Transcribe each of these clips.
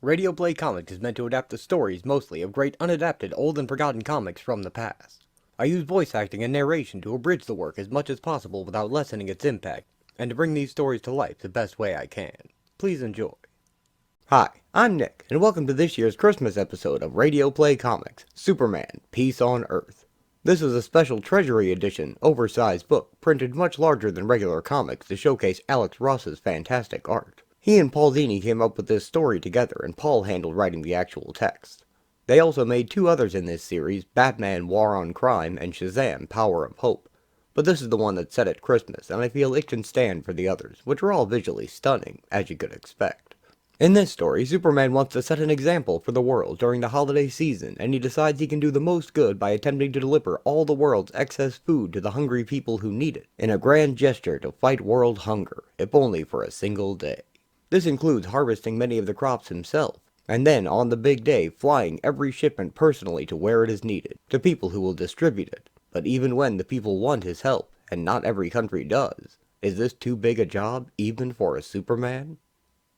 Radio Play Comics is meant to adapt the stories mostly of great unadapted old and forgotten comics from the past. I use voice acting and narration to abridge the work as much as possible without lessening its impact, and to bring these stories to life the best way I can. Please enjoy. Hi, I'm Nick, and welcome to this year's Christmas episode of Radio Play Comics, Superman, Peace on Earth. This is a special Treasury edition, oversized book, printed much larger than regular comics to showcase Alex Ross's fantastic art. He and Paul Dini came up with this story together, and Paul handled writing the actual text. They also made two others in this series, Batman War on Crime and Shazam Power of Hope. But this is the one that's set at Christmas, and I feel it can stand for the others, which are all visually stunning, as you could expect. In this story, Superman wants to set an example for the world during the holiday season, and he decides he can do the most good by attempting to deliver all the world's excess food to the hungry people who need it, in a grand gesture to fight world hunger, if only for a single day. This includes harvesting many of the crops himself, and then, on the big day, flying every shipment personally to where it is needed, to people who will distribute it. But even when the people want his help, and not every country does, is this too big a job, even for a Superman?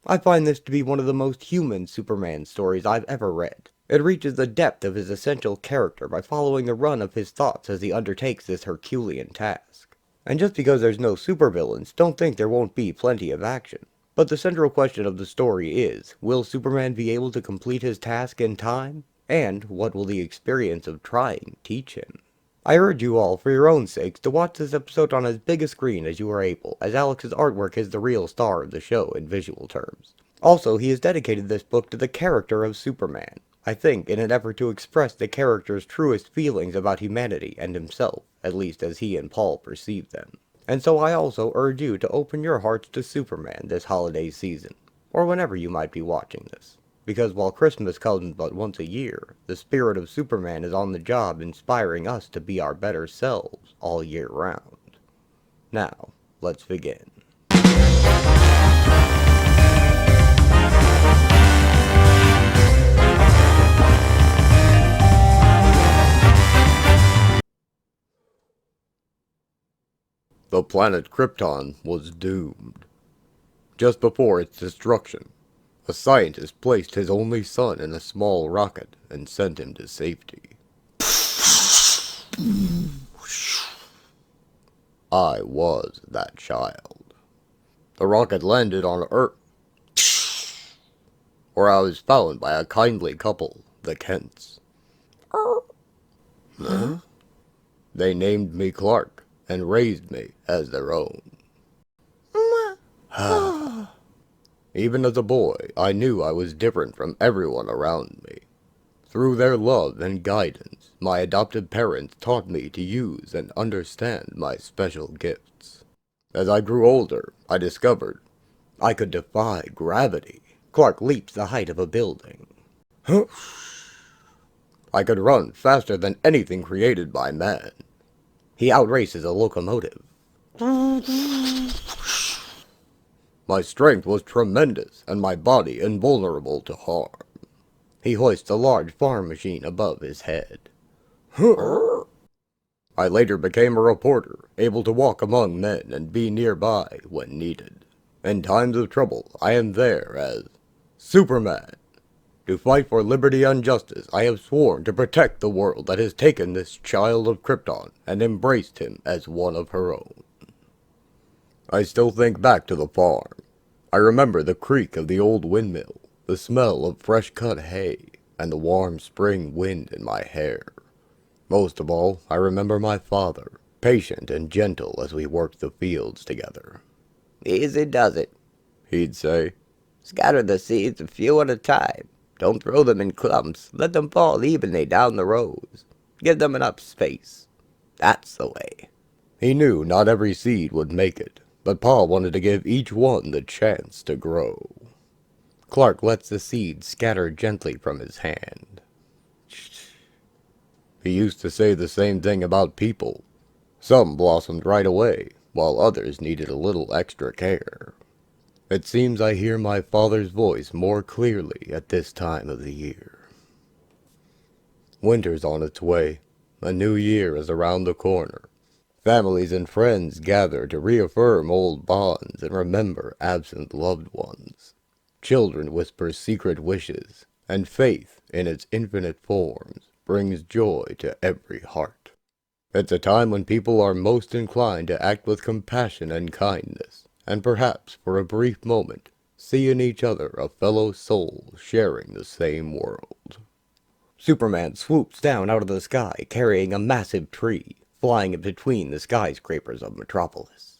I find this to be one of the most human Superman stories I've ever read. It reaches the depth of his essential character by following the run of his thoughts as he undertakes this Herculean task. And just because there's no supervillains, don't think there won't be plenty of action. But the central question of the story is, will Superman be able to complete his task in time? And what will the experience of trying teach him? I urge you all, for your own sakes, to watch this episode on as big a screen as you are able, as Alex's artwork is the real star of the show in visual terms. Also, he has dedicated this book to the character of Superman, I think in an effort to express the character's truest feelings about humanity and himself, at least as he and Paul perceive them. And so I also urge you to open your hearts to Superman this holiday season, or whenever you might be watching this. Because while Christmas comes but once a year, the spirit of Superman is on the job inspiring us to be our better selves all year round. Now, let's begin. The planet Krypton was doomed. Just before its destruction, a scientist placed his only son in a small rocket and sent him to safety. I was that child. The rocket landed on Earth, where I was found by a kindly couple, the Kents. Huh? They named me Clark and raised me as their own. Even as a boy, I knew I was different from everyone around me. Through their love and guidance, my adopted parents taught me to use and understand my special gifts. As I grew older, I discovered I could defy gravity. Clark leaps the height of a building. I could run faster than anything created by man. He outraces a locomotive. My strength was tremendous, and my body invulnerable to harm. He hoists a large farm machine above his head. I later became a reporter, able to walk among men and be nearby when needed. In times of trouble, I am there as Superman. To fight for liberty and justice, I have sworn to protect the world that has taken this child of Krypton and embraced him as one of her own. I still think back to the farm. I remember the creak of the old windmill, the smell of fresh-cut hay, and the warm spring wind in my hair. Most of all, I remember my father, patient and gentle as we worked the fields together. "Easy does it," he'd say. "Scatter the seeds a few at a time. Don't throw them in clumps. Let them fall evenly down the rows. Give them enough space. That's the way." He knew not every seed would make it, but Pa wanted to give each one the chance to grow. Clark lets the seeds scatter gently from his hand. He used to say the same thing about people. Some blossomed right away, while others needed a little extra care. It seems I hear my father's voice more clearly at this time of the year. Winter's on its way. A new year is around the corner. Families and friends gather to reaffirm old bonds and remember absent loved ones. Children whisper secret wishes, and faith in its infinite forms brings joy to every heart. It's a time when people are most inclined to act with compassion and kindness, and perhaps for a brief moment see in each other a fellow soul sharing the same world. Superman swoops down out of the sky carrying a massive tree, flying in between the skyscrapers of Metropolis.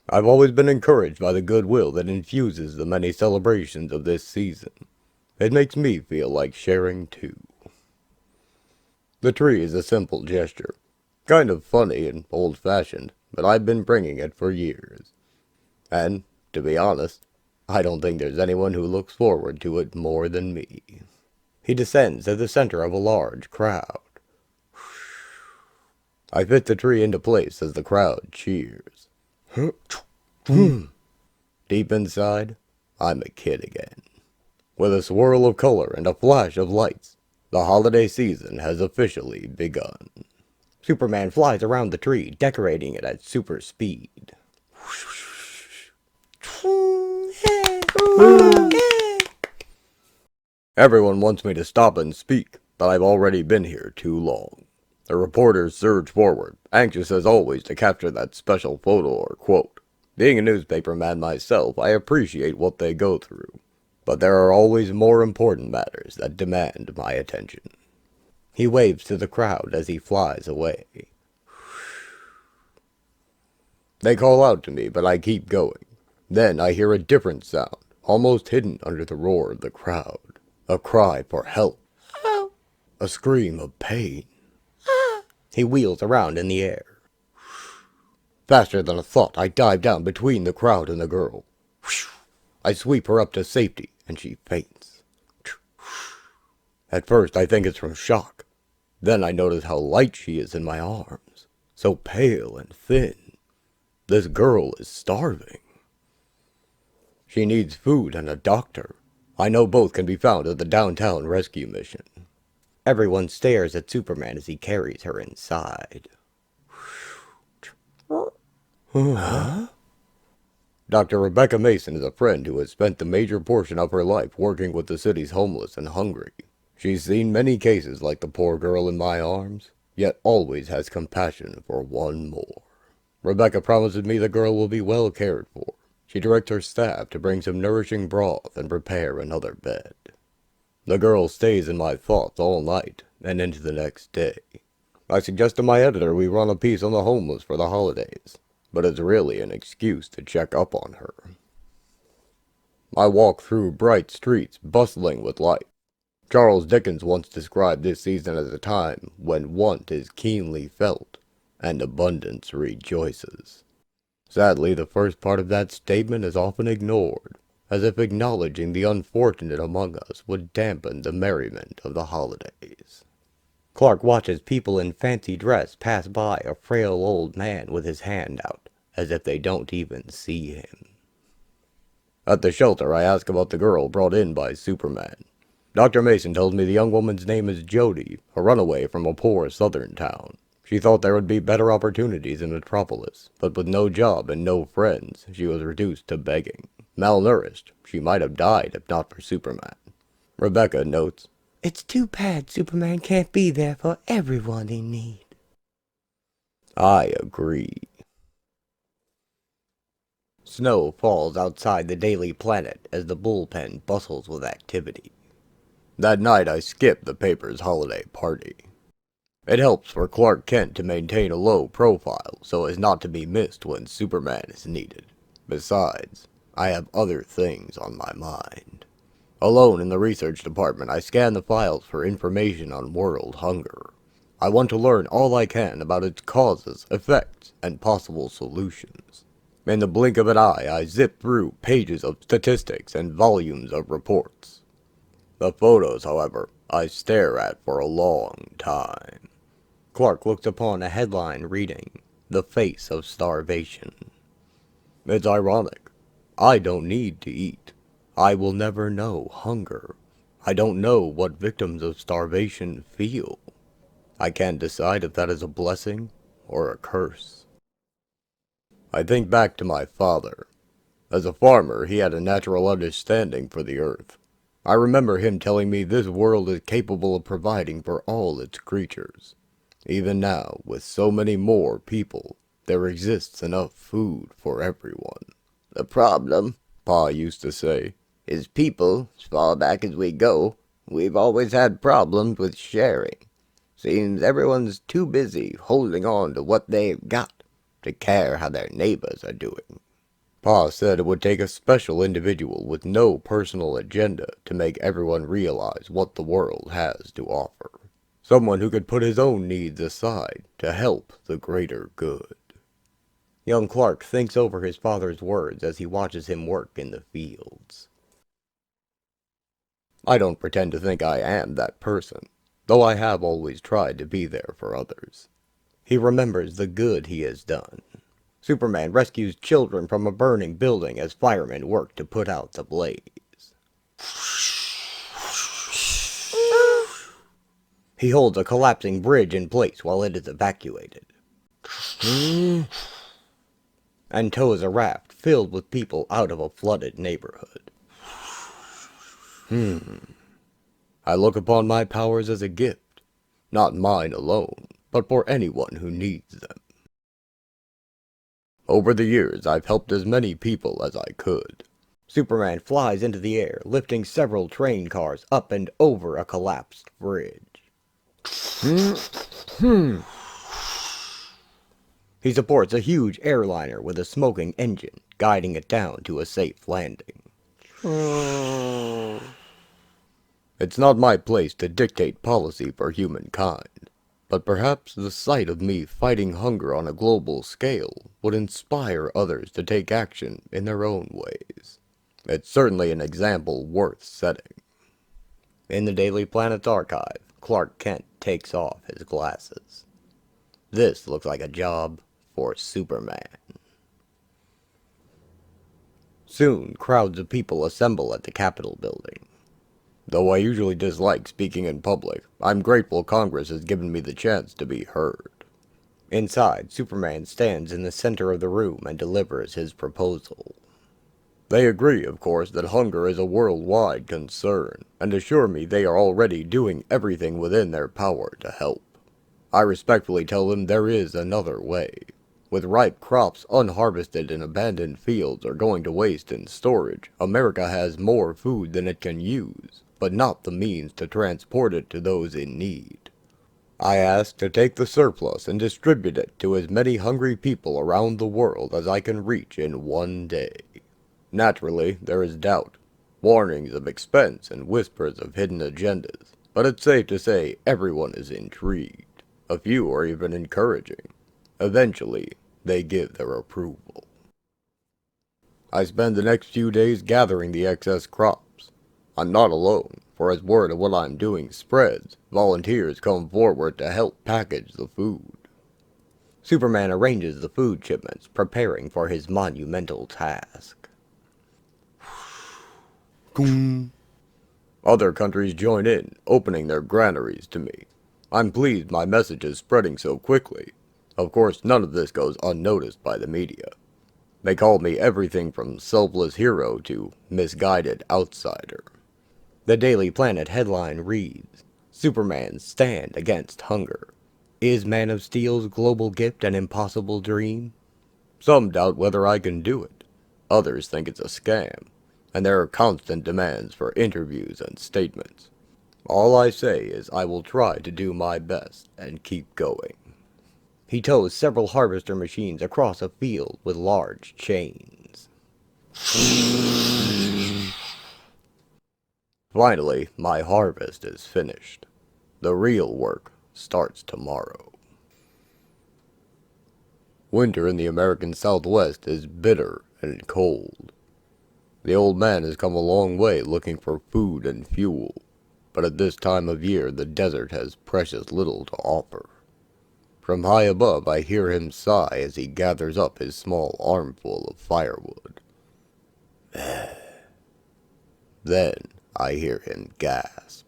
I've always been encouraged by the goodwill that infuses the many celebrations of this season. It makes me feel like sharing too. The tree is a simple gesture, kind of funny and old-fashioned, but I've been bringing it for years. And, to be honest, I don't think there's anyone who looks forward to it more than me. He descends to the center of a large crowd. I fit the tree into place as the crowd cheers. Deep inside, I'm a kid again. With a swirl of color and a flash of lights, the holiday season has officially begun. Superman flies around the tree, decorating it at super speed. Everyone wants me to stop and speak, but I've already been here too long. The reporters surge forward, anxious as always to capture that special photo or quote. Being a newspaper man myself, I appreciate what they go through, but there are always more important matters that demand my attention. He waves to the crowd as he flies away. They call out to me, but I keep going. Then I hear a different sound, almost hidden under the roar of the crowd. A cry for help. Oh. A scream of pain. He wheels around in the air. Faster than a thought, I dive down between the crowd and the girl. I sweep her up to safety, and she faints. At first, I think it's from shock. Then I notice how light she is in my arms. So pale and thin. This girl is starving. She needs food and a doctor. I know both can be found at the downtown rescue mission. Everyone stares at Superman as he carries her inside. Huh? Dr. Rebecca Mason is a friend who has spent the major portion of her life working with the city's homeless and hungry. She's seen many cases like the poor girl in my arms, yet always has compassion for one more. Rebecca promises me the girl will be well cared for. She directs her staff to bring some nourishing broth and prepare another bed. The girl stays in my thoughts all night and into the next day. I suggest to my editor we run a piece on the homeless for the holidays, but it's really an excuse to check up on her. I walk through bright streets bustling with life. Charles Dickens once described this season as a time when want is keenly felt and abundance rejoices. Sadly, the first part of that statement is often ignored, as if acknowledging the unfortunate among us would dampen the merriment of the holidays. Clark watches people in fancy dress pass by a frail old man with his hand out, as if they don't even see him. At the shelter, I ask about the girl brought in by Superman. Dr. Mason tells me the young woman's name is Jody, a runaway from a poor southern town. She thought there would be better opportunities in Metropolis, but with no job and no friends, she was reduced to begging. Malnourished, she might have died if not for Superman. Rebecca notes, "It's too bad Superman can't be there for everyone in need." I agree. Snow falls outside the Daily Planet as the bullpen bustles with activity. That night I skipped the paper's holiday party. It helps for Clark Kent to maintain a low profile so as not to be missed when Superman is needed. Besides, I have other things on my mind. Alone in the research department, I scan the files for information on world hunger. I want to learn all I can about its causes, effects, and possible solutions. In the blink of an eye, I zip through pages of statistics and volumes of reports. The photos, however, I stare at for a long time. Clark looks upon a headline reading, "The Face of Starvation." It's ironic. I don't need to eat. I will never know hunger. I don't know what victims of starvation feel. I can't decide if that is a blessing or a curse. I think back to my father. As a farmer, he had a natural understanding for the earth. I remember him telling me this world is capable of providing for all its creatures. Even now, with so many more people, there exists enough food for everyone. The problem, Pa used to say, is people, as far back as we go, we've always had problems with sharing. Seems everyone's too busy holding on to what they've got to care how their neighbors are doing. Pa said it would take a special individual with no personal agenda to make everyone realize what the world has to offer. Someone who could put his own needs aside to help the greater good. Young Clark thinks over his father's words as he watches him work in the fields. I don't pretend to think I am that person, though I have always tried to be there for others. He remembers the good he has done. Superman rescues children from a burning building as firemen work to put out the blaze. He holds a collapsing bridge in place while it is evacuated. And tows a raft filled with people out of a flooded neighborhood. I look upon my powers as a gift, not mine alone, but for anyone who needs them. Over the years, I've helped as many people as I could. Superman flies into the air, lifting several train cars up and over a collapsed bridge. He supports a huge airliner with a smoking engine, guiding it down to a safe landing. It's not my place to dictate policy for humankind, but perhaps the sight of me fighting hunger on a global scale would inspire others to take action in their own ways. It's certainly an example worth setting. In the Daily Planet's archive, Clark Kent takes off his glasses. This looks like a job for Superman. Soon, crowds of people assemble at the Capitol building. Though I usually dislike speaking in public, I'm grateful Congress has given me the chance to be heard. Inside, Superman stands in the center of the room and delivers his proposal. They agree, of course, that hunger is a worldwide concern, and assure me they are already doing everything within their power to help. I respectfully tell them there is another way. With ripe crops unharvested in abandoned fields or going to waste in storage, America has more food than it can use, but not the means to transport it to those in need. I ask to take the surplus and distribute it to as many hungry people around the world as I can reach in one day. Naturally, there is doubt, warnings of expense and whispers of hidden agendas, but it's safe to say everyone is intrigued. A few are even encouraging. Eventually, they give their approval. I spend the next few days gathering the excess crops. I'm not alone, for as word of what I'm doing spreads, volunteers come forward to help package the food. Superman arranges the food shipments, preparing for his monumental task. Other countries join in, opening their granaries to me. I'm pleased my message is spreading so quickly. Of course, none of this goes unnoticed by the media. They call me everything from selfless hero to misguided outsider. The Daily Planet headline reads, Superman's stand against hunger. Is Man of Steel's global gift an impossible dream? Some doubt whether I can do it. Others think it's a scam. And there are constant demands for interviews and statements. All I say is I will try to do my best and keep going. He tows several harvester machines across a field with large chains. Finally, my harvest is finished. The real work starts tomorrow. Winter in the American Southwest is bitter and cold. The old man has come a long way looking for food and fuel, but at this time of year the desert has precious little to offer. From high above I hear him sigh as he gathers up his small armful of firewood. Then I hear him gasp.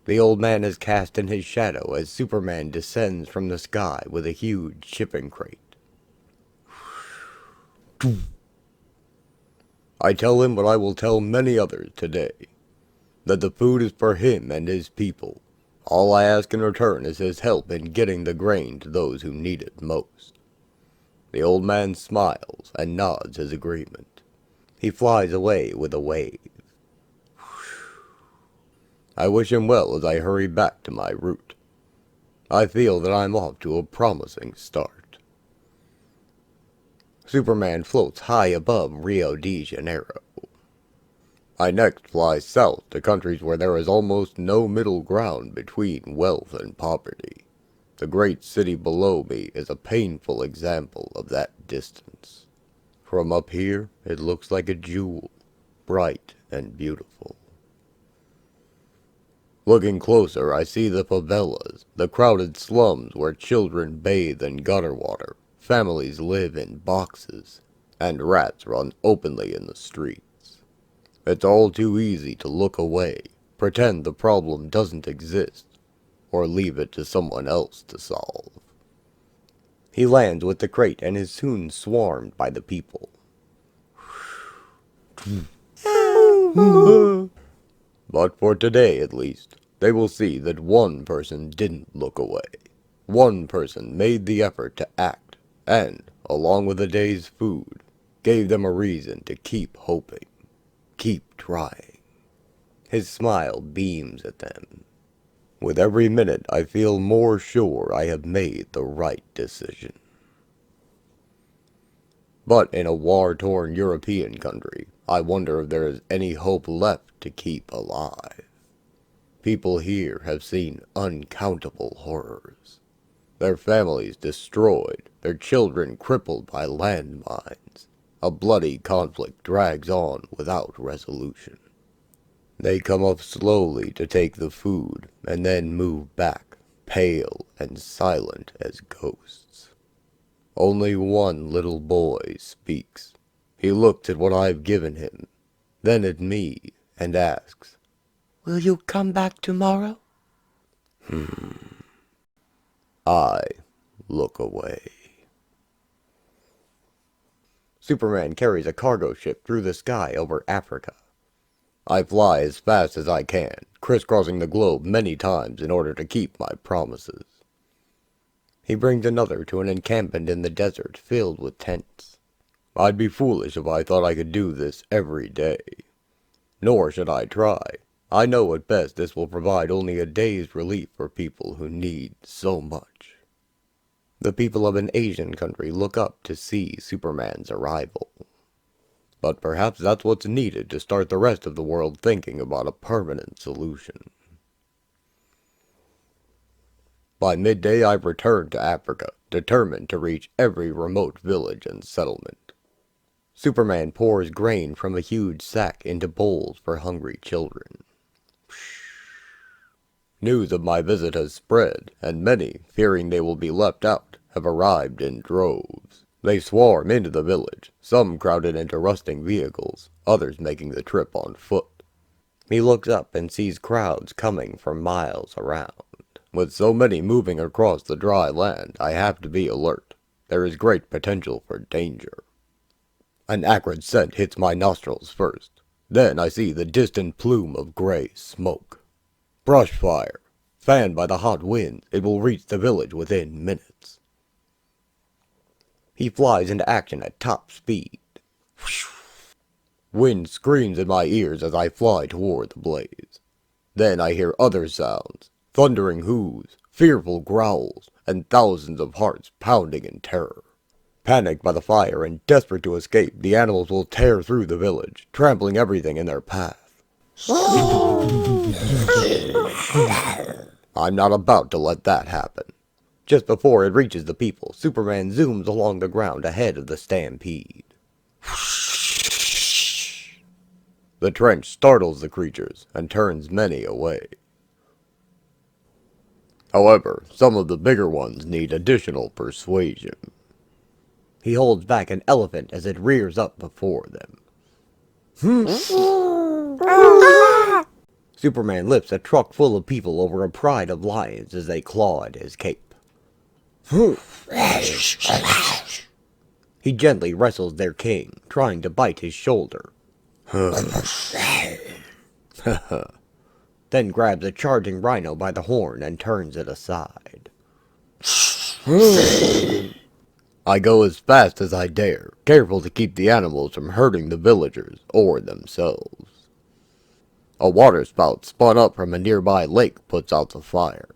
The old man is cast in his shadow as Superman descends from the sky with a huge shipping crate. I tell him what I will tell many others today, that the food is for him and his people. All I ask in return is his help in getting the grain to those who need it most. The old man smiles and nods his agreement. He flies away with a wave. I wish him well as I hurry back to my route. I feel that I'm off to a promising start. Superman floats high above Rio de Janeiro. I next fly south to countries where there is almost no middle ground between wealth and poverty. The great city below me is a painful example of that distance. From up here, it looks like a jewel, bright and beautiful. Looking closer, I see the favelas, the crowded slums where children bathe in gutter water, families live in boxes, and rats run openly in the streets. It's all too easy to look away, pretend the problem doesn't exist, or leave it to someone else to solve. He lands with the crate and is soon swarmed by the people. But for today, at least, they will see that one person didn't look away. One person made the effort to act, and, along with the day's food, gave them a reason to keep hoping, keep trying. His smile beams at them. With every minute, I feel more sure I have made the right decision. But in a war-torn European country, I wonder if there is any hope left to keep alive. People here have seen uncountable horrors. Their families destroyed, their children crippled by landmines. A bloody conflict drags on without resolution. They come up slowly to take the food, and then move back, pale and silent as ghosts. Only one little boy speaks. He looks at what I've given him, then at me, and asks, "Will you come back tomorrow?" I look away. Superman carries a cargo ship through the sky over Africa. I fly as fast as I can, crisscrossing the globe many times in order to keep my promises. He brings another to an encampment in the desert filled with tents. I'd be foolish if I thought I could do this every day. Nor should I try. I know at best this will provide only a day's relief for people who need so much. The people of an Asian country look up to see Superman's arrival. But perhaps that's what's needed to start the rest of the world thinking about a permanent solution. By midday I've returned to Africa, determined to reach every remote village and settlement. Superman pours grain from a huge sack into bowls for hungry children. News of my visit has spread, and many, fearing they will be left out, have arrived in droves. They swarm into the village, some crowded into rusting vehicles, others making the trip on foot. He looks up and sees crowds coming from miles around. With so many moving across the dry land, I have to be alert. There is great potential for danger. An acrid scent hits my nostrils first. Then I see the distant plume of gray smoke. Brush fire. Fanned by the hot wind, it will reach the village within minutes. He flies into action at top speed. Wind screams in my ears as I fly toward the blaze. Then I hear other sounds, thundering hoos, fearful growls, and thousands of hearts pounding in terror. Panicked by the fire and desperate to escape, the animals will tear through the village, trampling everything in their path. I'm not about to let that happen. Just before it reaches the people, Superman zooms along the ground ahead of the stampede. The trench startles the creatures and turns many away. However, some of the bigger ones need additional persuasion. He holds back an elephant as it rears up before them. Superman lifts a truck full of people over a pride of lions as they claw at his cape. He gently wrestles their king, trying to bite his shoulder. Then grabs a charging rhino by the horn and turns it aside. I go as fast as I dare, careful to keep the animals from hurting the villagers or themselves. A waterspout spun up from a nearby lake puts out the fire.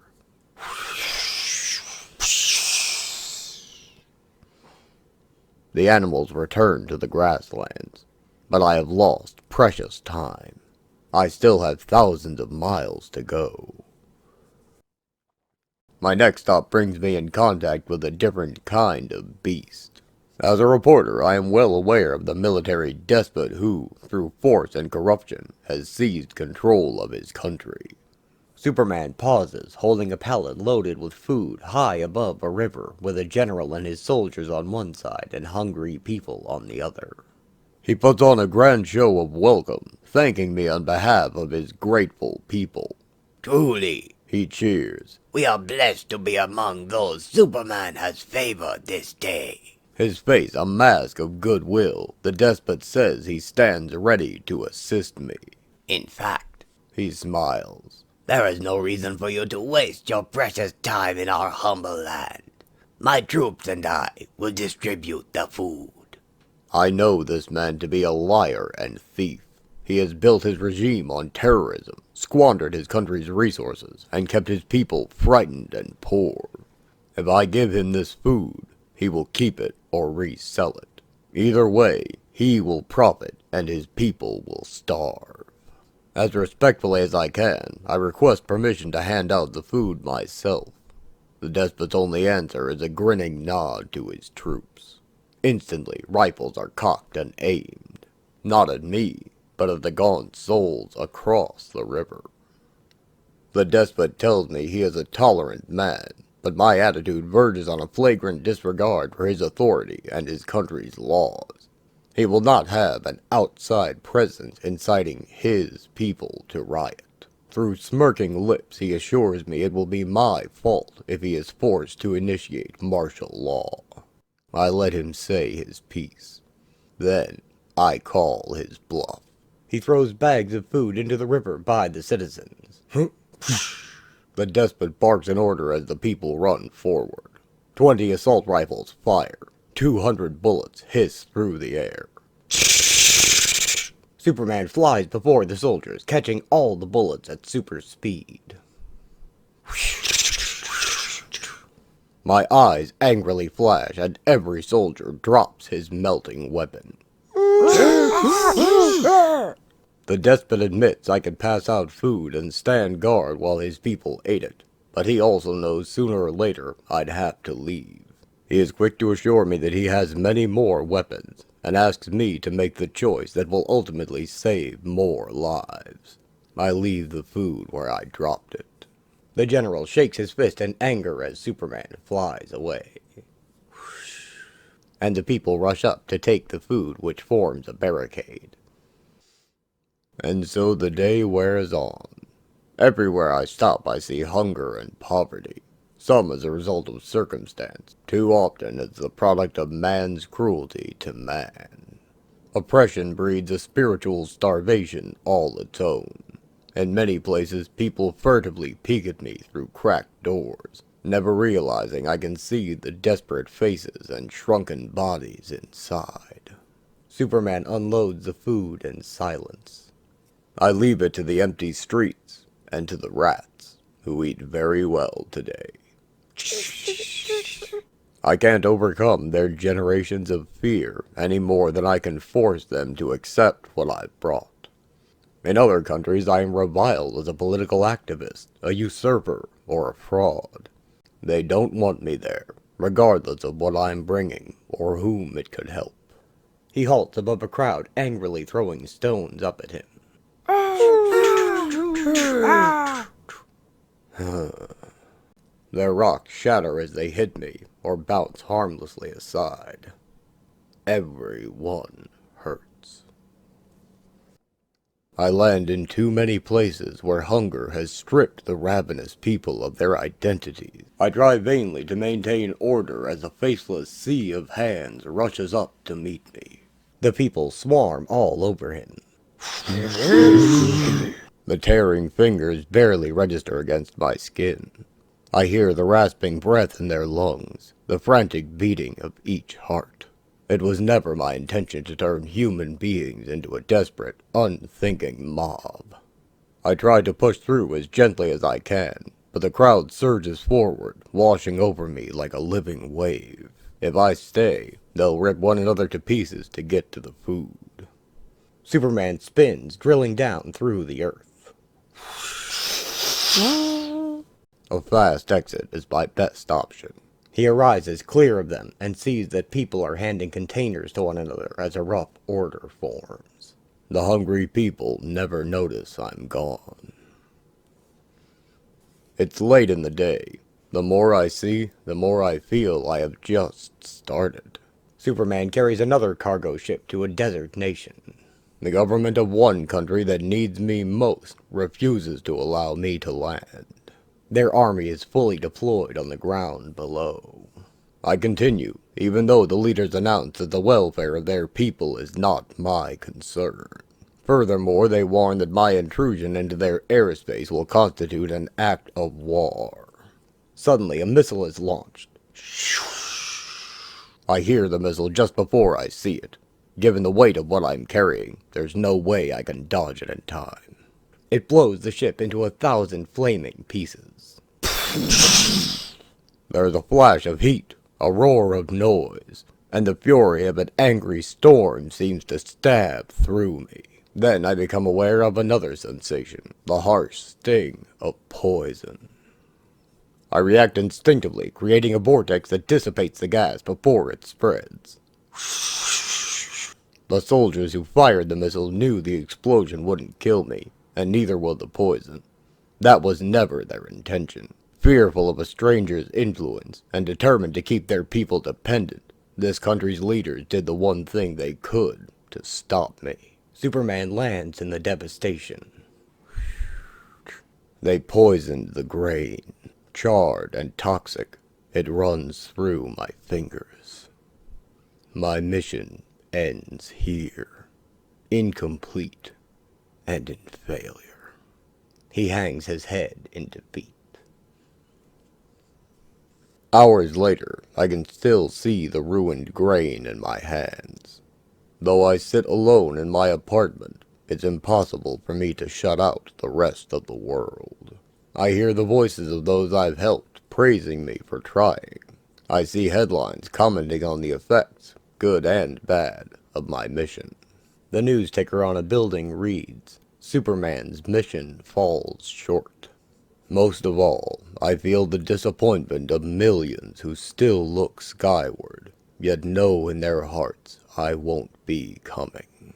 The animals return to the grasslands, but I have lost precious time. I still have thousands of miles to go. My next stop brings me in contact with a different kind of beast. As a reporter, I am well aware of the military despot who, through force and corruption, has seized control of his country. Superman pauses, holding a pallet loaded with food high above a river, with a general and his soldiers on one side and hungry people on the other. He puts on a grand show of welcome, thanking me on behalf of his grateful people. Truly, He cheers. we are blessed to be among those Superman has favored this day. His face a mask of goodwill, the despot says he stands ready to assist me. In fact, He smiles. there is no reason for you to waste your precious time in our humble land. My troops and I will distribute the food. I know this man to be a liar and thief. He has built his regime on terrorism, squandered his country's resources, and kept his people frightened and poor. If I give him this food, he will keep it or resell it. Either way, he will profit and his people will starve. As respectfully as I can, I request permission to hand out the food myself. The despot's only answer is a grinning nod to his troops. Instantly, rifles are cocked and aimed. Not at me, but at the gaunt souls across the river. The despot tells me he is a tolerant man, but my attitude verges on a flagrant disregard for his authority and his country's laws. He will not have an outside presence inciting his people to riot. Through smirking lips, he assures me it will be my fault if he is forced to initiate martial law. I let him say his piece. Then I call his bluff. He throws bags of food into the river by the citizens. The despot barks an order as the people run forward. 20 assault rifles fire. 200 bullets hiss through the air. Superman flies before the soldiers, catching all the bullets at super speed. My eyes angrily flash and every soldier drops his melting weapon. The despot admits I could pass out food and stand guard while his people ate it, but he also knows sooner or later I'd have to leave. He is quick to assure me that he has many more weapons, and asks me to make the choice that will ultimately save more lives. I leave the food where I dropped it. The general shakes his fist in anger as Superman flies away. And the people rush up to take the food, which forms a barricade. And so the day wears on. Everywhere I stop I see hunger and poverty. Some as a result of circumstance, too often as the product of man's cruelty to man. Oppression breeds a spiritual starvation all its own. In many places people furtively peek at me through cracked doors, never realizing I can see the desperate faces and shrunken bodies inside. Superman unloads the food in silence. I leave it to the empty streets and to the rats, who eat very well today. I can't overcome their generations of fear any more than I can force them to accept what I've brought. In other countries I am reviled as a political activist, a usurper, or a fraud. They don't want me there, regardless of what I'm bringing or whom it could help. He halts above a crowd, angrily throwing stones up at him. Their rocks shatter as they hit me, or bounce harmlessly aside. Every one hurts. I land in too many places where hunger has stripped the ravenous people of their identities. I try vainly to maintain order as a faceless sea of hands rushes up to meet me. The people swarm all over him. The tearing fingers barely register against my skin. I hear the rasping breath in their lungs, the frantic beating of each heart. It was never my intention to turn human beings into a desperate, unthinking mob. I try to push through as gently as I can, but the crowd surges forward, washing over me like a living wave. If I stay, they'll rip one another to pieces to get to the food. Superman spins, drilling down through the earth. A fast exit is my best option. He arises clear of them and sees that people are handing containers to one another as a rough order forms. The hungry people never notice I'm gone. It's late in the day. The more I see, the more I feel I have just started. Superman carries another cargo ship to a desert nation. The government of one country that needs me most refuses to allow me to land. Their army is fully deployed on the ground below. I continue, even though the leaders announce that the welfare of their people is not my concern. Furthermore, they warn that my intrusion into their airspace will constitute an act of war. Suddenly, a missile is launched. I hear the missile just before I see it. Given the weight of what I'm carrying, there's no way I can dodge it in time. It blows the ship into 1,000 flaming pieces. There's a flash of heat, a roar of noise, and the fury of an angry storm seems to stab through me. Then I become aware of another sensation, the harsh sting of poison. I react instinctively, creating a vortex that dissipates the gas before it spreads. The soldiers who fired the missile knew the explosion wouldn't kill me, and neither will the poison. That was never their intention. Fearful of a stranger's influence, and determined to keep their people dependent, this country's leaders did the one thing they could to stop me. Superman lands in the devastation. They poisoned the grain. Charred and toxic, it runs through my fingers. My mission ends here, incomplete and in failure. He hangs his head in defeat. Hours later, I can still see the ruined grain in my hands. Though I sit alone in my apartment, it's impossible for me to shut out the rest of the world. I hear the voices of those I've helped praising me for trying. I see headlines commenting on the effects, good and bad, of my mission. The news ticker on a building reads, Superman's mission falls short. Most of all, I feel the disappointment of millions who still look skyward, yet know in their hearts I won't be coming.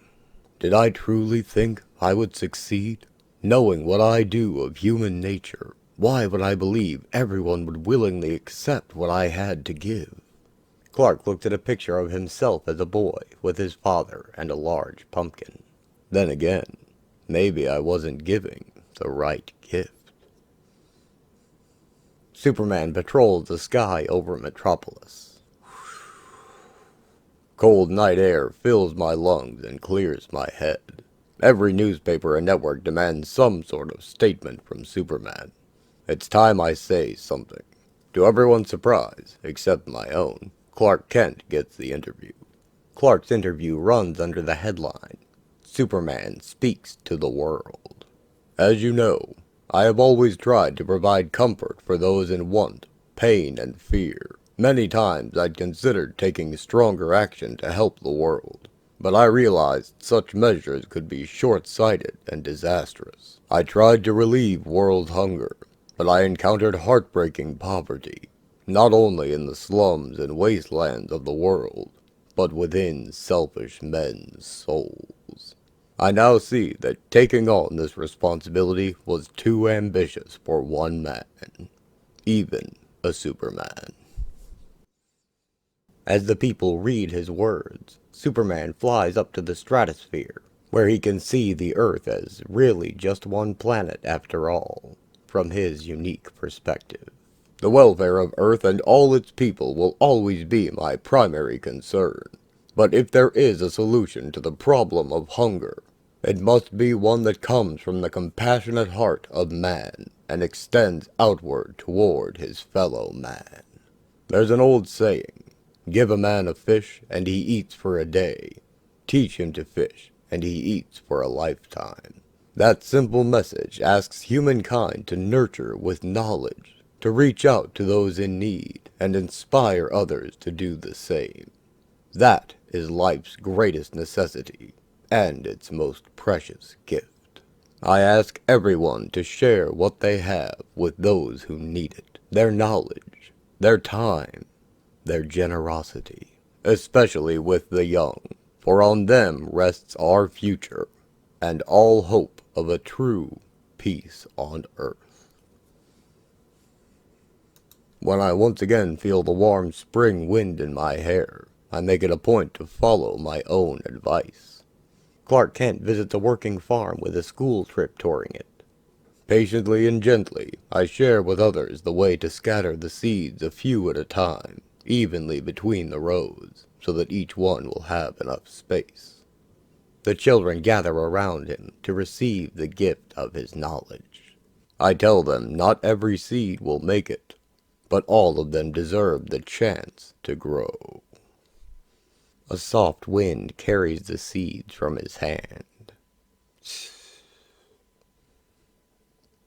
Did I truly think I would succeed? Knowing what I do of human nature, why would I believe everyone would willingly accept what I had to give? Clark looked at a picture of himself as a boy, with his father and a large pumpkin. Then again, maybe I wasn't giving the right gift. Superman patrols the sky over Metropolis. Cold night air fills my lungs and clears my head. Every newspaper and network demands some sort of statement from Superman. It's time I say something. To everyone's surprise, except my own, Clark Kent gets the interview. Clark's interview runs under the headline, Superman Speaks to the World. As you know, I have always tried to provide comfort for those in want, pain, and fear. Many times I'd considered taking stronger action to help the world. But I realized such measures could be short-sighted and disastrous. I tried to relieve world hunger, but I encountered heartbreaking poverty, not only in the slums and wastelands of the world, but within selfish men's souls. I now see that taking on this responsibility was too ambitious for one man, even a Superman. As the people read his words, Superman flies up to the stratosphere, where he can see the Earth as really just one planet after all, from his unique perspective. The welfare of Earth and all its people will always be my primary concern. But if there is a solution to the problem of hunger, it must be one that comes from the compassionate heart of man and extends outward toward his fellow man. There's an old saying, give a man a fish and he eats for a day. Teach him to fish and he eats for a lifetime. That simple message asks humankind to nurture with knowledge, to reach out to those in need and inspire others to do the same. That is life's greatest necessity and its most precious gift. I ask everyone to share what they have with those who need it, their knowledge, their time, their generosity, especially with the young, for on them rests our future and all hope of a true peace on earth. When I once again feel the warm spring wind in my hair, I make it a point to follow my own advice. Clark Kent visits a working farm with a school trip touring it. Patiently and gently, I share with others the way to scatter the seeds a few at a time, evenly between the rows, so that each one will have enough space. The children gather around him to receive the gift of his knowledge. I tell them not every seed will make it, but all of them deserve the chance to grow. A soft wind carries the seeds from his hand.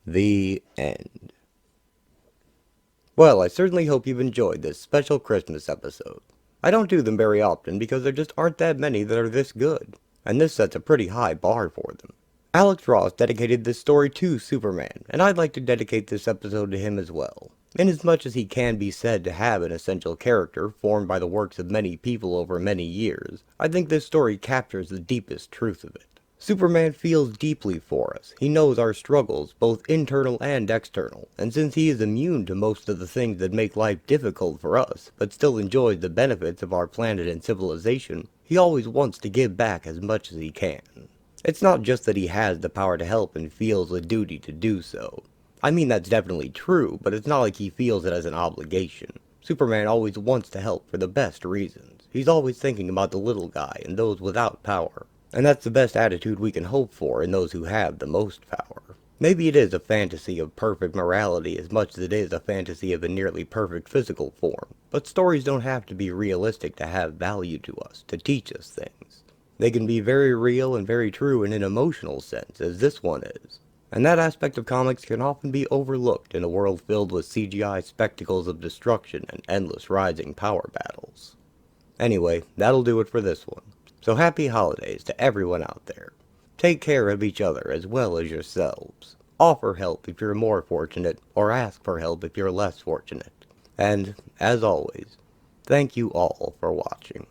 The end. Well, I certainly hope you've enjoyed this special Christmas episode. I don't do them very often because there just aren't that many that are this good, and this sets a pretty high bar for them. Alex Ross dedicated this story to Superman, and I'd like to dedicate this episode to him as well. Inasmuch as he can be said to have an essential character formed by the works of many people over many years, I think this story captures the deepest truth of it. Superman feels deeply for us. He knows our struggles, both internal and external, and since he is immune to most of the things that make life difficult for us, but still enjoys the benefits of our planet and civilization, he always wants to give back as much as he can. It's not just that he has the power to help and feels a duty to do so. I mean, that's definitely true, but it's not like he feels it as an obligation. Superman always wants to help for the best reasons. He's always thinking about the little guy and those without power. And that's the best attitude we can hope for in those who have the most power. Maybe it is a fantasy of perfect morality as much as it is a fantasy of a nearly perfect physical form, but stories don't have to be realistic to have value to us, to teach us things. They can be very real and very true in an emotional sense, as this one is. And that aspect of comics can often be overlooked in a world filled with CGI spectacles of destruction and endless rising power battles. Anyway, that'll do it for this one. So happy holidays to everyone out there. Take care of each other as well as yourselves. Offer help if you're more fortunate, or ask for help if you're less fortunate. And, as always, thank you all for watching.